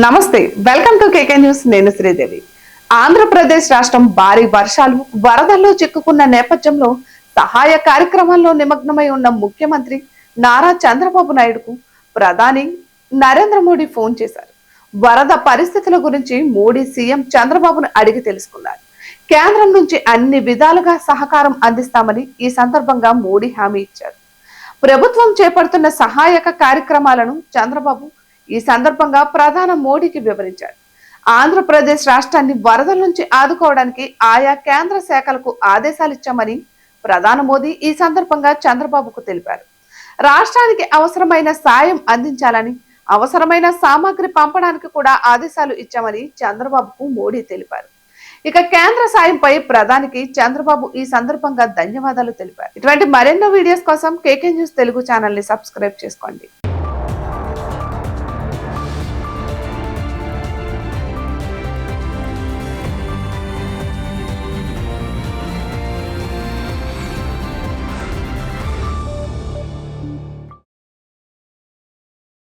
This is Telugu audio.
నమస్తే, వెల్కమ్ టు కేకే న్యూస్. నేను శ్రీదేవి. ఆంధ్రప్రదేశ్ రాష్ట్రం భారీ వర్షాలు వరదల్లో చిక్కుకున్న నేపథ్యంలో సహాయ కార్యక్రమాల్లో నిమగ్నమై ఉన్న ముఖ్యమంత్రి నారా చంద్రబాబు నాయుడుకు ప్రధాని నరేంద్ర మోడీ ఫోన్ చేశారు. వరద పరిస్థితుల గురించి మోడీ సీఎం చంద్రబాబును అడిగి తెలుసుకున్నారు. కేంద్రం నుంచి అన్ని విధాలుగా సహకారం అందిస్తామని ఈ సందర్భంగా మోడీ హామీ ఇచ్చారు. ప్రభుత్వం చేపడుతున్న సహాయక కార్యక్రమాలను చంద్రబాబు ఈ సందర్భంగా ప్రధాని మోడీకి వివరించారు. ఆంధ్రప్రదేశ్ రాష్ట్రాన్ని వరదల నుంచి ఆదుకోవడానికి ఆయా కేంద్ర శాఖలకు ఆదేశాలు ఇచ్చామని ప్రధాని మోదీ ఈ సందర్భంగా చంద్రబాబుకు తెలిపారు. రాష్ట్రానికి అవసరమైన సాయం అందించాలని, అవసరమైన సామాగ్రి పంపడానికి కూడా ఆదేశాలు ఇచ్చామని చంద్రబాబుకు మోడీ తెలిపారు. ఇక కేంద్ర సాయంపై ప్రధానికి చంద్రబాబు ఈ సందర్భంగా ధన్యవాదాలు తెలిపారు. ఇటువంటి మరెన్నో వీడియోస్ కోసం కేకే న్యూస్ తెలుగు ఛానల్ ని సబ్స్క్రైబ్ చేసుకోండి.